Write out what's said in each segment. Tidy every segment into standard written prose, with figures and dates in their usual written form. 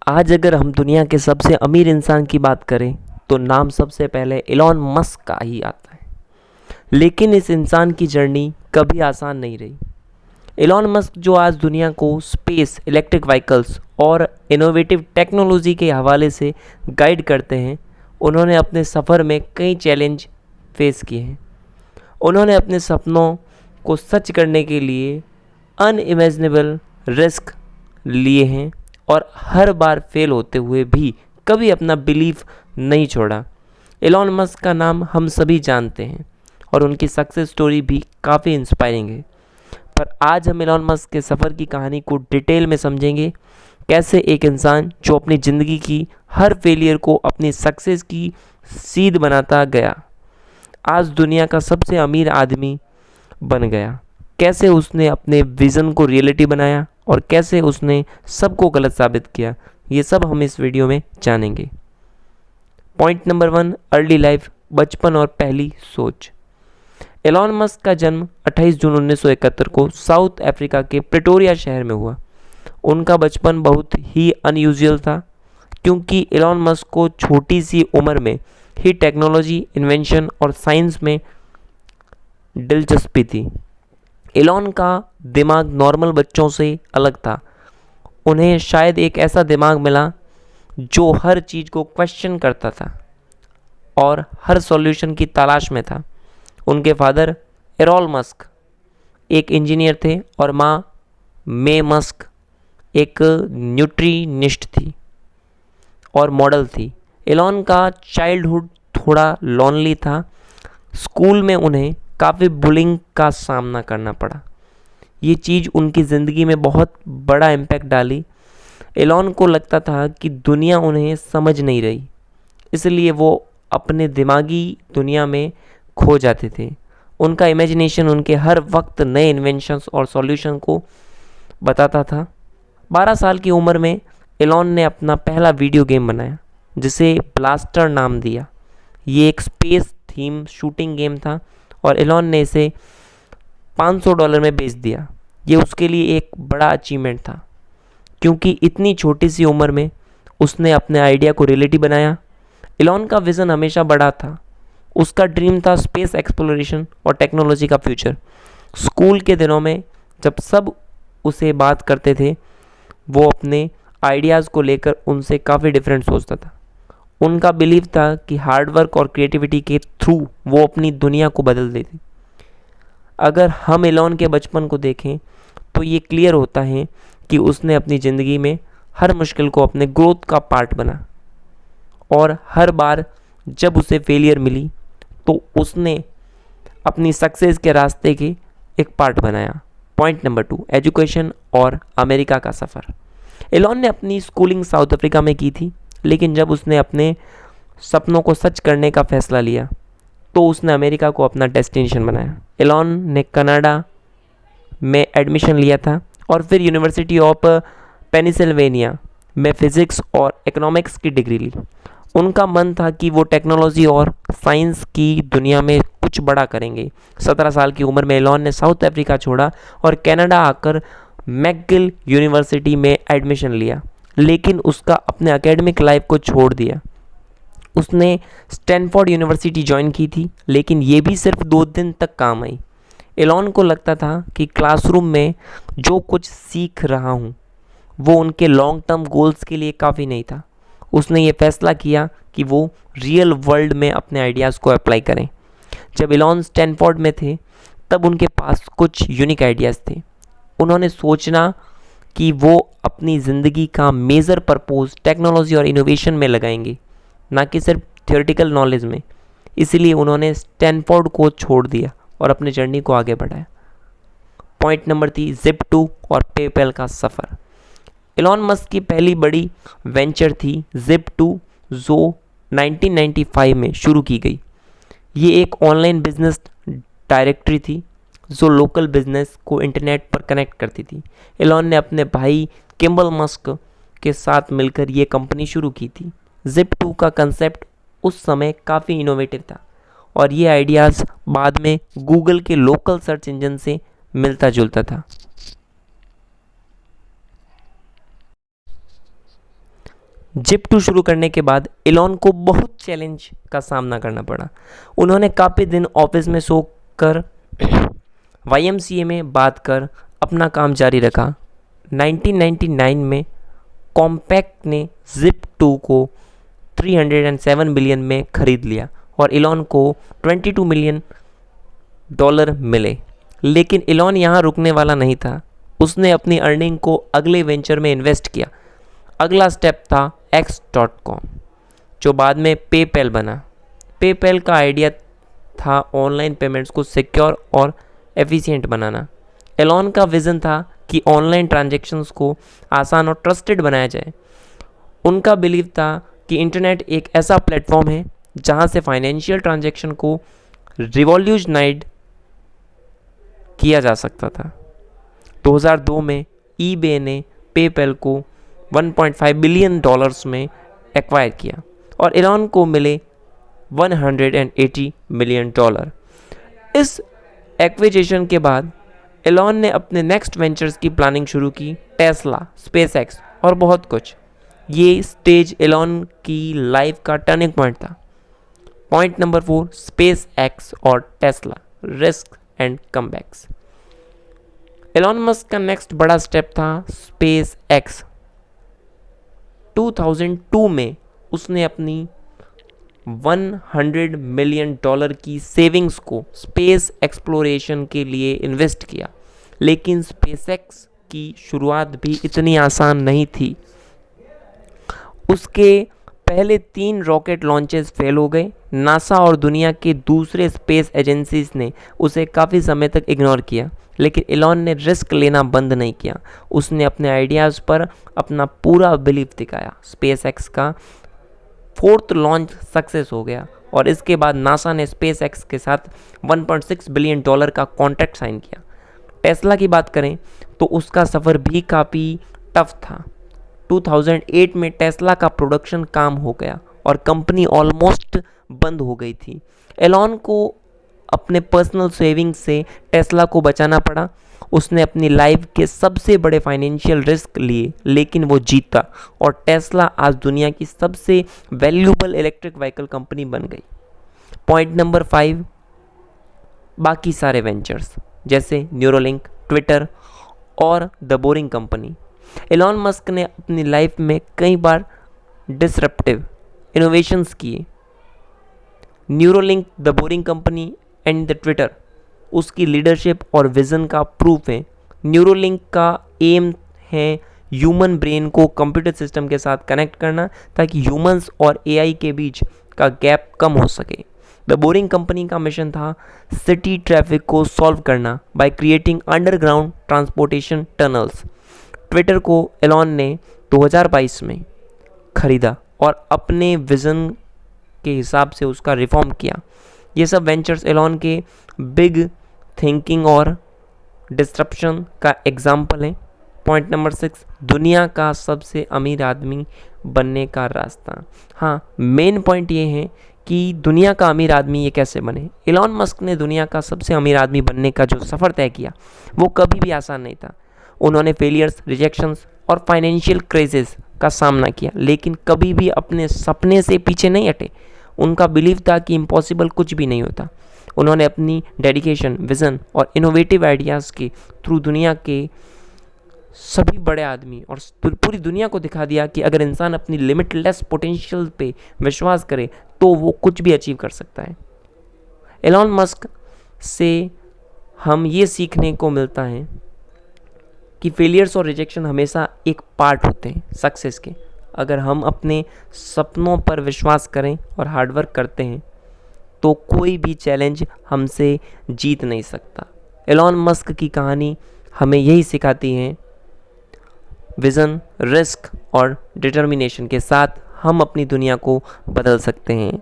आज अगर हम दुनिया के सबसे अमीर इंसान की बात करें तो नाम सबसे पहले एलॉन मस्क का ही आता है। लेकिन इस इंसान की जर्नी कभी आसान नहीं रही। एलॉन मस्क जो आज दुनिया को स्पेस, इलेक्ट्रिक व्हीकल्स और इनोवेटिव टेक्नोलॉजी के हवाले से गाइड करते हैं, उन्होंने अपने सफ़र में कई चैलेंज फेस किए हैं। उन्होंने अपने सपनों को सच करने के लिए अनइमेजिनेबल रिस्क लिए हैं और हर बार फेल होते हुए भी कभी अपना बिलीफ नहीं छोड़ा। एलॉन मस्क का नाम हम सभी जानते हैं और उनकी सक्सेस स्टोरी भी काफ़ी इंस्पायरिंग है। पर आज हम एलॉन मस्क के सफ़र की कहानी को डिटेल में समझेंगे। कैसे एक इंसान जो अपनी ज़िंदगी की हर फेलियर को अपनी सक्सेस की सीध बनाता गया, आज दुनिया का सबसे अमीर आदमी बन गया। कैसे उसने अपने विज़न को रियलिटी बनाया और कैसे उसने सबको गलत साबित किया, ये सब हम इस वीडियो में जानेंगे। पॉइंट नंबर 1, अर्ली लाइफ, बचपन और पहली सोच। एलॉन मस्क का जन्म 28 जून 1971 को साउथ अफ्रीका के प्रिटोरिया शहर में हुआ। उनका बचपन बहुत ही अनयूजुअल था क्योंकि एलॉन मस्क को छोटी सी उम्र में ही टेक्नोलॉजी, इन्वेंशन और साइंस में दिलचस्पी थी। एलॉन का दिमाग नॉर्मल बच्चों से अलग था। उन्हें शायद एक ऐसा दिमाग मिला जो हर चीज़ को क्वेश्चन करता था और हर सॉल्यूशन की तलाश में था। उनके फादर एरॉल मस्क एक इंजीनियर थे और माँ मे मस्क एक न्यूट्रिनिस्ट थी और मॉडल थी। एलॉन का चाइल्डहुड थोड़ा लॉनली था। स्कूल में उन्हें काफ़ी बुलिंग का सामना करना पड़ा। ये चीज़ उनकी ज़िंदगी में बहुत बड़ा इम्पैक्ट डाली। एलॉन को लगता था कि दुनिया उन्हें समझ नहीं रही, इसलिए वो अपने दिमागी दुनिया में खो जाते थे। उनका इमेजिनेशन उनके हर वक्त नए इन्वेंशंस और सॉल्यूशन को बताता था। 12 साल की उम्र में एलॉन ने अपना पहला वीडियो गेम बनाया जिसे ब्लास्टर नाम दिया। ये एक स्पेस थीम शूटिंग गेम था और एलॉन ने इसे $500 में बेच दिया। ये उसके लिए एक बड़ा अचीवमेंट था क्योंकि इतनी छोटी सी उम्र में उसने अपने आइडिया को रियलिटी बनाया। एलॉन का विज़न हमेशा बड़ा था। उसका ड्रीम था स्पेस एक्सप्लोरेशन और टेक्नोलॉजी का फ्यूचर। स्कूल के दिनों में जब सब उसे बात करते थे, वो अपने आइडियाज़ को लेकर उनसे काफ़ी डिफरेंट सोचता था। उनका बिलीव था कि हार्डवर्क और क्रिएटिविटी के थ्रू वो अपनी दुनिया को बदल देते। अगर हम एलॉन के बचपन को देखें तो ये क्लियर होता है कि उसने अपनी ज़िंदगी में हर मुश्किल को अपने ग्रोथ का पार्ट बना और हर बार जब उसे फेलियर मिली तो उसने अपनी सक्सेस के रास्ते के एक पार्ट बनाया। पॉइंट नंबर 2, एजुकेशन और अमेरिका का सफ़र। एलॉन ने अपनी स्कूलिंग साउथ अफ्रीका में की थी, लेकिन जब उसने अपने सपनों को सच करने का फ़ैसला लिया तो उसने अमेरिका को अपना डेस्टिनेशन बनाया। एलॉन ने कनाडा में एडमिशन लिया था और फिर यूनिवर्सिटी ऑफ पेनिसिल्वेनिया में फ़िज़िक्स और इकोनॉमिक्स की डिग्री ली। उनका मन था कि वो टेक्नोलॉजी और साइंस की दुनिया में कुछ बड़ा करेंगे। 17 साल की उम्र में एलॉन ने साउथ अफ्रीका छोड़ा और कनाडा आकर मैकगिल यूनिवर्सिटी में एडमिशन लिया, लेकिन उसका अपने एकेडमिक लाइफ को छोड़ दिया। उसने स्टैनफोर्ड यूनिवर्सिटी ज्वाइन की थी, लेकिन ये भी सिर्फ 2 दिन तक काम आई। एलॉन को लगता था कि क्लासरूम में जो कुछ सीख रहा हूँ वो उनके लॉन्ग टर्म गोल्स के लिए काफ़ी नहीं था। उसने ये फैसला किया कि वो रियल वर्ल्ड में अपने आइडियाज़ को अप्लाई करें। जब एलॉन स्टैनफोर्ड में थे तब उनके पास कुछ यूनिक आइडियाज़ थे। उन्होंने सोचना कि वो अपनी ज़िंदगी का मेजर पर्पस टेक्नोलॉजी और इनोवेशन में लगाएंगे, ना कि सिर्फ थियोरेटिकल नॉलेज में। इसीलिए उन्होंने स्टैनफोर्ड को छोड़ दिया और अपनी जर्नी को आगे बढ़ाया। पॉइंट नंबर 3, Zip2 और पेपैल का सफ़र। एलॉन मस्क की पहली बड़ी वेंचर थी Zip2, जो 1995 में शुरू की गई। ये एक ऑनलाइन बिजनेस डायरेक्टरी थी जो लोकल बिजनेस को इंटरनेट पर कनेक्ट करती थी। एलॉन ने अपने भाई किम्बल मस्क के साथ मिलकर ये कंपनी शुरू की थी। Zip2 का कंसेप्ट उस समय काफ़ी इनोवेटिव था और ये आइडियाज़ बाद में गूगल के लोकल सर्च इंजन से मिलता जुलता था। जिप2 शुरू करने के बाद एलॉन को बहुत चैलेंज का सामना करना पड़ा। उन्होंने काफ़ी दिन ऑफिस में सोकर YMCA में बात कर अपना काम जारी रखा। 1999 में कॉम्पैक्ट ने जिप2 को 307 मिलियन में खरीद लिया और एलॉन को $22 मिलियन मिले। लेकिन एलॉन यहाँ रुकने वाला नहीं था। उसने अपनी अर्निंग को अगले वेंचर में इन्वेस्ट किया। अगला स्टेप था X.com, जो बाद में पेपैल बना। पेपैल का आइडिया था ऑनलाइन पेमेंट्स को सिक्योर और एफिशिएंट बनाना। एलॉन का विज़न था कि ऑनलाइन ट्रांजैक्शंस को आसान और ट्रस्टेड बनाया जाए। उनका बिलीव था कि इंटरनेट एक ऐसा प्लेटफॉर्म है जहां से फाइनेंशियल ट्रांजैक्शन को रिवॉल्यूशनाइज किया जा सकता था। 2002 में ईबे ने पेपैल को $1.5 बिलियन में एक्वायर किया और एलॉन को मिले $180 मिलियन। इस एक्विजिशन के बाद एलॉन ने अपने नेक्स्ट वेंचर्स की प्लानिंग शुरू की, टेस्ला, स्पेसएक्स और बहुत कुछ। ये स्टेज एलॉन की लाइफ का टर्निंग पॉइंट था। पॉइंट नंबर 4, स्पेसएक्स और Tesla, risk and comebacks. Elon Musk का नेक्स्ट बड़ा स्टेप था स्पेसएक्स। 2002 में उसने अपनी $100 मिलियन की सेविंग्स को स्पेस एक्सप्लोरेशन के लिए इन्वेस्ट किया। लेकिन स्पेसएक्स की शुरुआत भी इतनी आसान नहीं थी। उसके पहले 3 रॉकेट लॉन्चेस फेल हो गए। नासा और दुनिया के दूसरे स्पेस एजेंसीज ने उसे काफ़ी समय तक इग्नोर किया। लेकिन एलॉन ने रिस्क लेना बंद नहीं किया। उसने अपने आइडियाज़ पर अपना पूरा बिलीफ दिखाया। स्पेसएक्स का 4th लॉन्च सक्सेस हो गया और इसके बाद नासा ने स्पेसएक्स के साथ $1.6 बिलियन का कॉन्ट्रैक्ट साइन किया। टेस्ला की बात करें तो उसका सफ़र भी काफ़ी टफ था। 2008 में टेस्ला का प्रोडक्शन काम हो गया और कंपनी ऑलमोस्ट बंद हो गई थी। एलॉन को अपने पर्सनल सेविंग्स से टेस्ला को बचाना पड़ा। उसने अपनी लाइफ के सबसे बड़े फाइनेंशियल रिस्क लिए, लेकिन वो जीता और टेस्ला आज दुनिया की सबसे वैल्यूएबल इलेक्ट्रिक व्हीकल कंपनी बन गई। पॉइंट नंबर 5, बाकी सारे वेंचर्स जैसे न्यूरोलिंक, ट्विटर और the boring company. Elon Musk ने अपनी लाइफ में कई बार डिसरप्टिव इनोवेशंस किए। Neuralink, the boring company and the Twitter उसकी लीडरशिप और विज़न का प्रूफ है। न्यूरोलिंक का एम है ह्यूमन ब्रेन को कंप्यूटर सिस्टम के साथ कनेक्ट करना ताकि ह्यूमंस और एआई के बीच का गैप कम हो सके। द बोरिंग कंपनी का मिशन था सिटी ट्रैफिक को सॉल्व करना by creating underground transportation tunnels. Twitter को एलॉन ने 2022 में खरीदा और अपने विज़न के हिसाब से उसका रिफॉर्म किया। ये सब वेंचर्स एलॉन के बिग थिंकिंग और डिस्ट्रप्शन का एग्जाम्पल है। पॉइंट नंबर 6, दुनिया का सबसे अमीर आदमी बनने का रास्ता। हाँ, मेन पॉइंट ये है कि दुनिया का अमीर आदमी ये कैसे बने। एलॉन मस्क ने दुनिया का सबसे अमीर आदमी बनने का जो सफ़र तय किया वो कभी भी आसान नहीं था। उन्होंने फेलियर्स, रिजेक्शंस और फाइनेंशियल क्राइसिस का सामना किया, लेकिन कभी भी अपने सपने से पीछे नहीं हटे। उनका बिलीव था कि इम्पॉसिबल कुछ भी नहीं होता। उन्होंने अपनी डेडिकेशन, विज़न और इनोवेटिव आइडियाज़ के थ्रू दुनिया के सभी बड़े आदमी और पूरी दुनिया को दिखा दिया कि अगर इंसान अपनी लिमिटलेस पोटेंशियल पे विश्वास करे तो वो कुछ भी अचीव कर सकता है। एलॉन मस्क से हम ये सीखने को मिलता है कि फेलियर्स और रिजेक्शन हमेशा एक पार्ट होते हैं सक्सेस के। अगर हम अपने सपनों पर विश्वास करें और हार्डवर्क करते हैं तो कोई भी चैलेंज हमसे जीत नहीं सकता। एलॉन मस्क की कहानी हमें यही सिखाती है, विज़न, रिस्क और डिटर्मिनेशन के साथ हम अपनी दुनिया को बदल सकते हैं।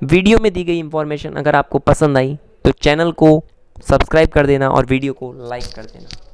वीडियो में दी गई इंफॉर्मेशन अगर आपको पसंद आई तो चैनल को सब्सक्राइब कर देना और वीडियो को लाइक कर देना।